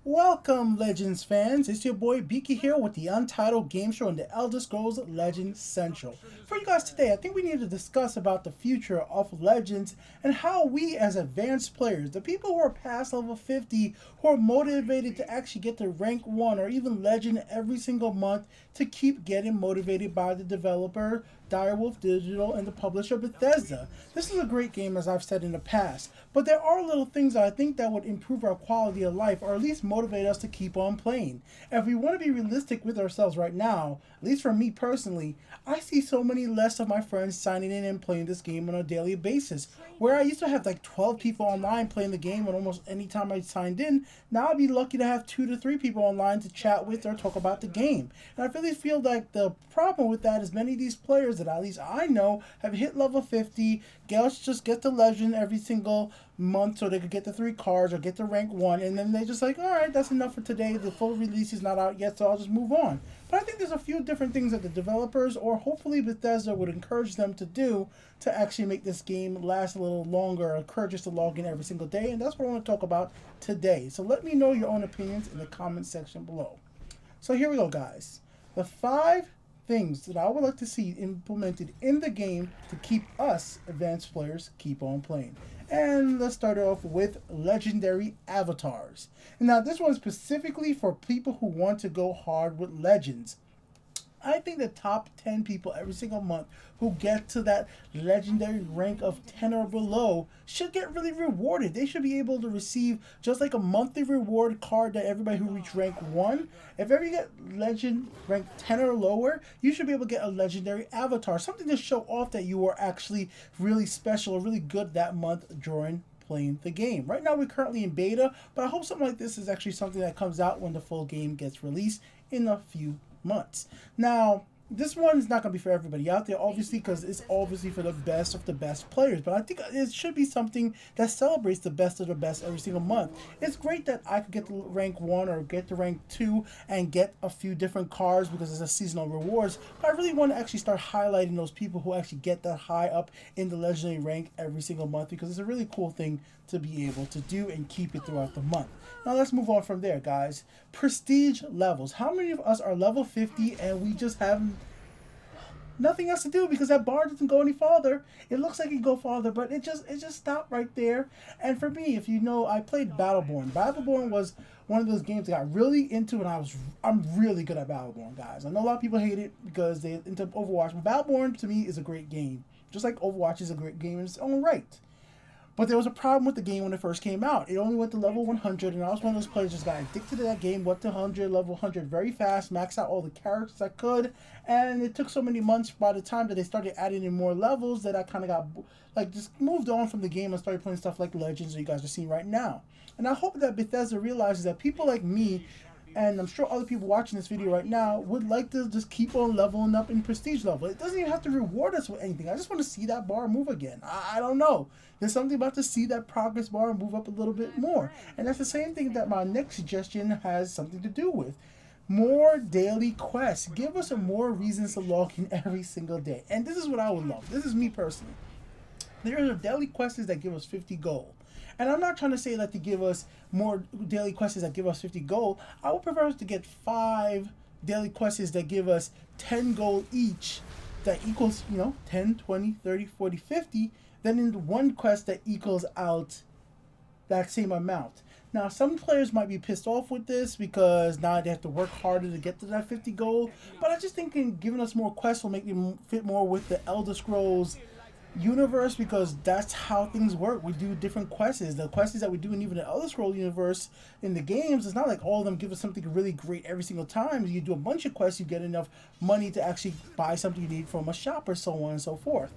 Welcome, Legends fans. It's your boy Beaky here with the Untitled Game Show and the Elder Scrolls Legends Central. For you guys today, I think we need to discuss about the future of Legends and how we as advanced players, the people who are past level 50, who are motivated to actually get to rank 1 or even Legend every single month to keep getting motivated by the developer, Direwolf Digital, and the publisher Bethesda. This is a great game, as I've said in the past, but there are little things that I think that would improve our quality of life or at least motivate us to keep on playing. If we want to be realistic with ourselves right now, at least for me personally, I see so many less of my friends signing in and playing this game on a daily basis. Where I used to have like 12 people online playing the game, and almost any time I signed in, now I'd be lucky to have 2 to 3 people online to chat with or talk about the game. And I really feel like the problem with that is many of these players that at least I know have hit level 50, girls just get the legend every single month so they could get the 3 cards or get the rank 1, and then they just like, all right, that's enough for today. The full release is not out yet, so I'll just move on. But I think there's a few different things that the developers or hopefully Bethesda would encourage them to do to actually make this game last a little longer, encourage us to log in every single day, and that's what I want to talk about today. So let me know your own opinions in the comment section below. So here we go, guys. The 5 things that I would like to see implemented in the game to keep us advanced players keep on playing. And let's start off with legendary avatars. Now, this one is specifically for people who want to go hard with legends. I think the top 10 people every single month who get to that legendary rank of 10 or below should get really rewarded. They should be able to receive just like a monthly reward card that everybody who reach rank 1. If ever you get legend rank 10 or lower, you should be able to get a legendary avatar. Something to show off that you are actually really special or really good that month during playing the game. Right now we're currently in beta, but I hope something like this is actually something that comes out when the full game gets released in a few months. Now, this one is not going to be for everybody out there, obviously, because it's obviously for the best of the best players. But I think it should be something that celebrates the best of the best every single month. It's great that I could get to rank 1 or get to rank 2 and get a few different cards because it's a seasonal rewards. But I really want to actually start highlighting those people who actually get that high up in the legendary rank every single month, because it's a really cool thing to be able to do and keep it throughout the month. Now let's move on from there, guys. Prestige levels. How many of us are level 50 and we just have nothing else to do because that bar doesn't go any farther? It looks like it can go farther, but it just stopped right there. And for me, if you know, I played Battleborn. Battleborn was one of those games I got really into, and I'm really good at Battleborn, guys. I know a lot of people hate it because they're into Overwatch, but Battleborn to me is a great game. Just like Overwatch is a great game in its own right. But there was a problem with the game when it first came out. It only went to level 100, and I was one of those players just got addicted to that game, went to 100, level 100 very fast, maxed out all the characters I could, and it took so many months by the time that they started adding in more levels that I kind of got, like, just moved on from the game and started playing stuff like Legends that you guys are seeing right now. And I hope that Bethesda realizes that people like me, and I'm sure other people watching this video right now, would like to just keep on leveling up in prestige level. It doesn't even have to reward us with anything. I just want to see that bar move again. I don't know. There's something about to see that progress bar move up a little bit more. And that's the same thing that my next suggestion has something to do with. More daily quests. Give us more reasons to log in every single day. And this is what I would love. This is me personally. There are daily quests that give us 50 gold. And I'm not trying to say that to give us more daily quests that give us 50 gold. I would prefer us to get 5 daily quests that give us 10 gold each. That equals, 10, 20, 30, 40, 50. Then in one quest that equals out that same amount. Now, some players might be pissed off with this because now they have to work harder to get to that 50 gold. But I just think giving us more quests will make them fit more with the Elder Scrolls universe, because that's how things work. We do different quests. The quests that we do in even the Elder Scroll universe in the games, it's not like all of them give us something really great every single time. You do a bunch of quests, you get enough money to actually buy something you need from a shop or so on and so forth.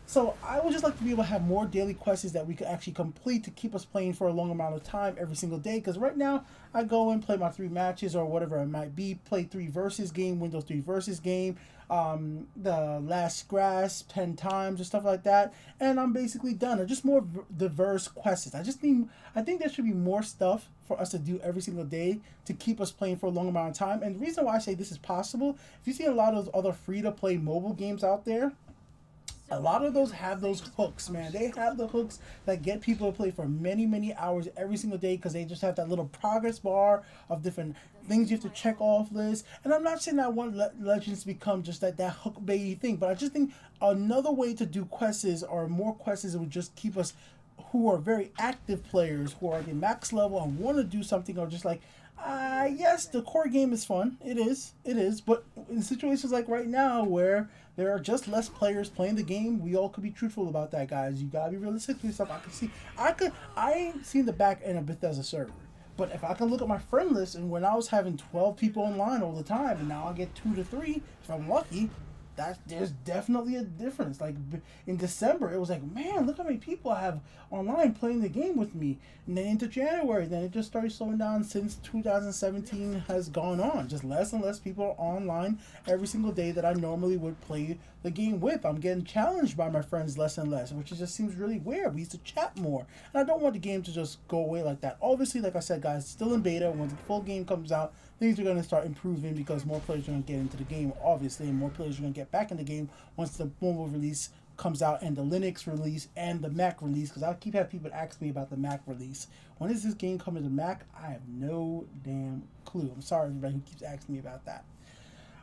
So I would just like to be able to have more daily quests that we could actually complete to keep us playing for a long amount of time every single day. Because right now, I go and play my 3 matches or whatever it might be, play 3 versus game, win those 3 versus game, the last grass 10 times or stuff like that, and I'm basically done. Or just more diverse quests. I think there should be more stuff for us to do every single day to keep us playing for a long amount of time. And the reason why I say this is possible, if you see a lot of those other free-to-play mobile games out there, A lot of those have those hooks, man. They have the hooks that get people to play for many, many hours every single day because they just have that little progress bar of different things you have to check off lists. And I'm not saying I want Legends to become just that hook baity thing, but I just think another way to do quests or more quests would just keep us who are very active players who are at the max level and want to do something or just like yes, the core game is fun. It is. But in situations like right now where there are just less players playing the game, we all could be truthful about that, guys. You gotta be realistic to yourself. I ain't seen the back end of Bethesda server. But if I can look at my friend list, and when I was having 12 people online all the time, and now I get 2 to 3, if I'm lucky, there's definitely a difference. Like in December, it was like, man, look how many people I have online playing the game with me. And then into January, then it just started slowing down since 2017 has gone on. Just less and less people are online every single day that I normally would play the game with. I'm getting challenged by my friends less and less, which just seems really weird. We used to chat more. And I don't want the game to just go away like that. Obviously, like I said, guys, still in beta. When the full game comes out, things are going to start improving because more players are going to get into the game, obviously, and more players are going to get back in the game once the mobile release comes out and the Linux release and the Mac release, because I keep having people ask me about the Mac release. When is this game coming to Mac? I have no damn clue. I'm sorry, everybody who keeps asking me about that.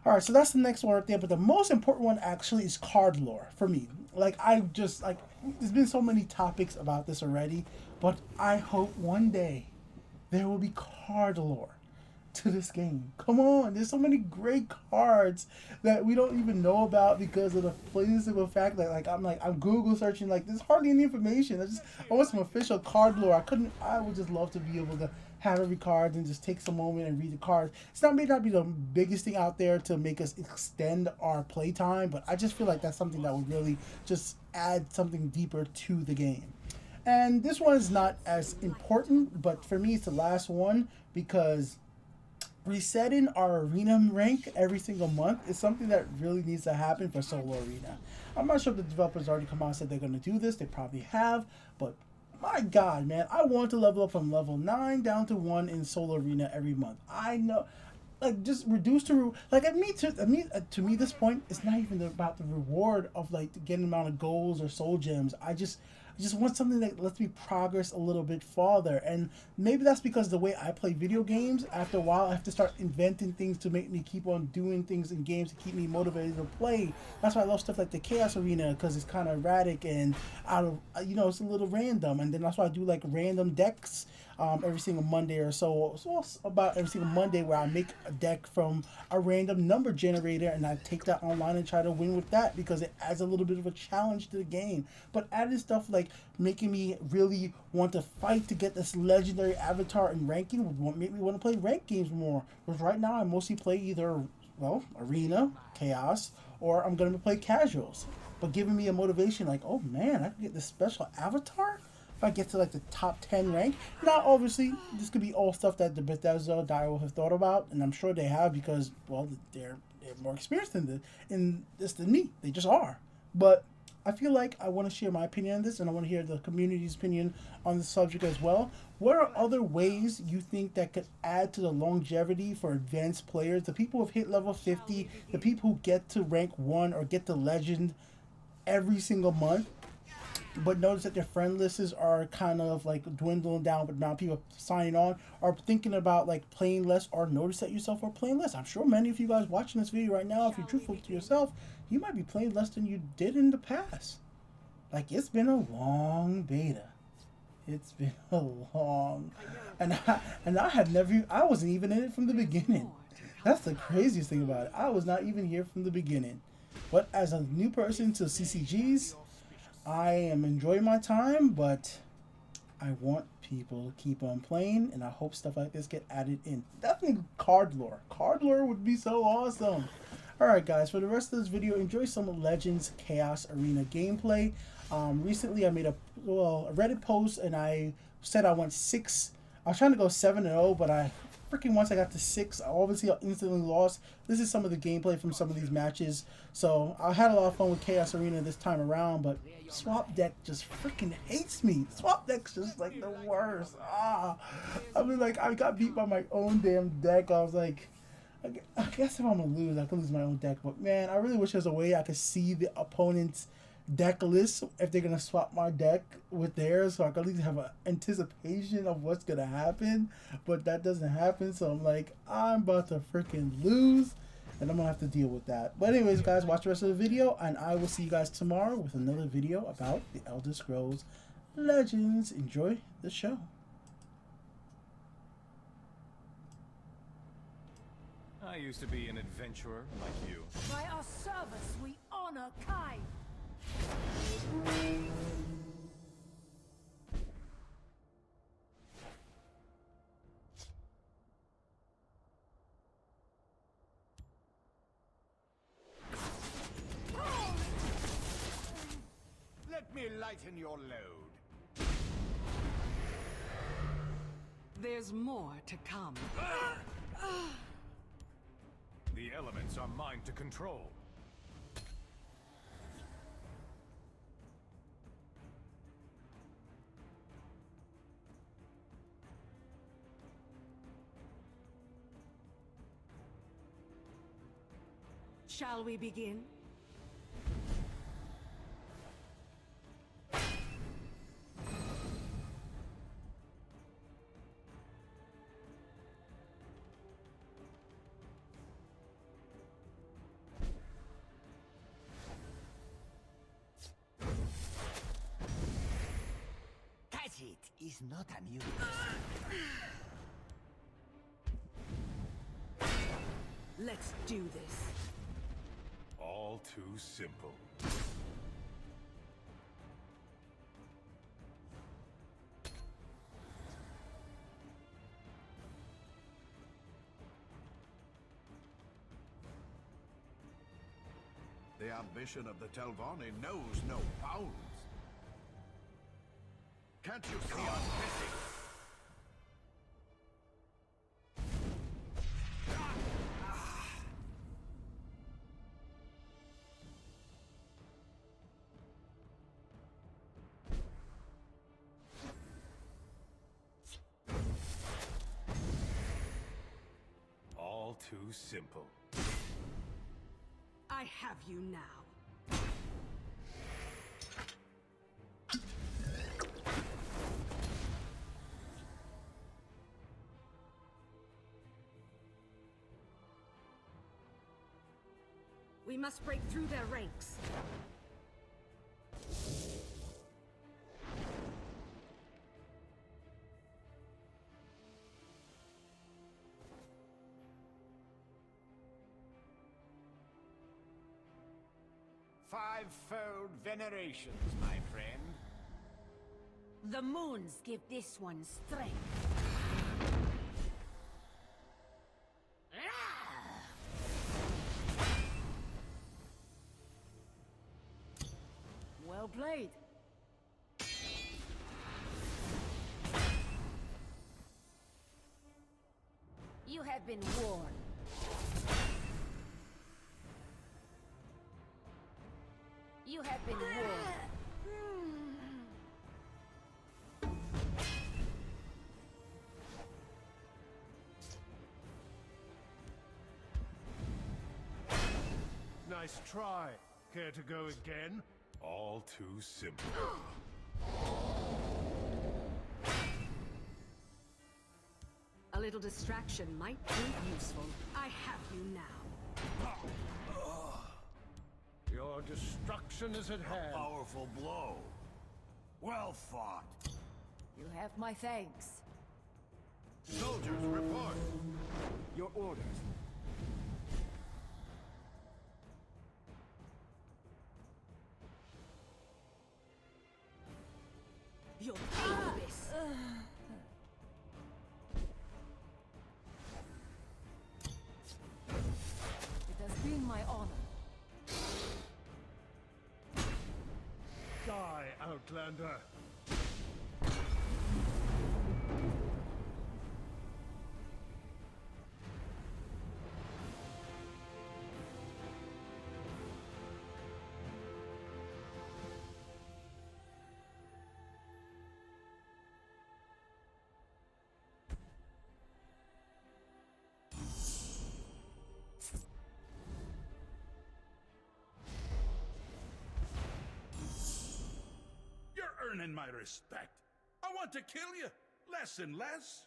Alright, so that's the next one right there, but the most important one actually is card lore for me. Like, there's been so many topics about this already, but I hope one day there will be card lore to this game. Come on, there's so many great cards that we don't even know about because of the plain simple fact that I'm Google searching, like there's hardly any information. I want some official card lore. I would just love to be able to have every card and just take some moment and read the cards. May not be the biggest thing out there to make us extend our playtime, but I just feel like that's something that would really just add something deeper to the game. And this one is not as important, but for me it's the last one because resetting our arena rank every single month is something that really needs to happen for solo arena. I'm not sure if the developers already come out and said they're going to do this. They probably have, but my god, man, I want to level up from level 9 down to 1 in solo arena every month. I know, like, just reduce to to me this point it's not even about the reward of like getting amount of goals or soul gems. I just want something that lets me progress a little bit farther. And maybe that's because the way I play video games, after a while I have to start inventing things to make me keep on doing things in games to keep me motivated to play. That's why I love stuff like the Chaos Arena, because it's kind of erratic and out of, it's a little random. And then that's why I do like random decks every single Monday or so. So it's about every single Monday where I make a deck from a random number generator and I take that online and try to win with that because it adds a little bit of a challenge to the game. But added stuff like making me really want to fight to get this legendary avatar and ranking would make me want to play ranked games more. Because right now I mostly play either, arena, chaos, or I'm going to play casuals. But giving me a motivation like, oh man, I can get this special avatar if I get to like the top 10 rank. Now, obviously, this could be all stuff that the Bethesda DIO have thought about, and I'm sure they have because, they're more experienced in this than me. They just are. But I feel like I want to share my opinion on this, and I want to hear the community's opinion on the subject as well. What are other ways you think that could add to the longevity for advanced players? The people who've hit level 50, the people who get to rank 1 or get to legend every single month, but notice that their friend lists are kind of like dwindling down, but now people signing on are thinking about like playing less, or notice that yourself are playing less. I'm sure many of you guys watching this video right now, if you're truthful to yourself, you might be playing less than you did in the past. Like, it's been a long beta. It's been a long, and I wasn't even in it from the beginning. That's the craziest thing about it. I was not even here from the beginning. But as a new person to CCGs, I am enjoying my time, but I want people to keep on playing, and I hope stuff like this get added in. Definitely card lore. Card lore would be so awesome. Alright guys, for the rest of this video, enjoy some Legends Chaos Arena gameplay. Recently I made a Reddit post, and I said I went 6. I was trying to go 7-0, but once I got to 6, I instantly lost. This is some of the gameplay from some of these matches. So I had a lot of fun with Chaos Arena this time around, but Swap Deck just freaking hates me. Swap Deck's just like the worst. I got beat by my own damn deck. I was like, I guess if I'm gonna lose, I could lose my own deck. But man, I really wish there was a way I could see the opponent's deck list if they're gonna swap my deck with theirs, so I can at least have an anticipation of what's gonna happen. But that doesn't happen, so I'm like, I'm about to freaking lose, and I'm gonna have to deal with that. But anyways, guys, watch the rest of the video, and I will see you guys tomorrow with another video about the Elder Scrolls Legends. Enjoy the show. I used to be an adventurer like you. By our service, we honor Kai. Let me lighten your load. There's more to come. The elements are mine to control. Shall we begin? It is not amusing. Let's do this. All too simple. The ambition of the Telvanni knows no bounds. Can't you see I'm missing? All too simple. I have you now. We must break through their ranks. Fivefold venerations, my friend. The moons give this one strength. Well played. You have been warned. You have been warned. Nice try. Care to go again? All too simple. A little distraction might prove useful. I have you now. Your destruction is at hand. Powerful blow. Well fought. You have my thanks. Soldiers, report. Your orders. You'll pay for this. It has been my honor. Die, Outlander. earning my respect. I want to kill you, less and less.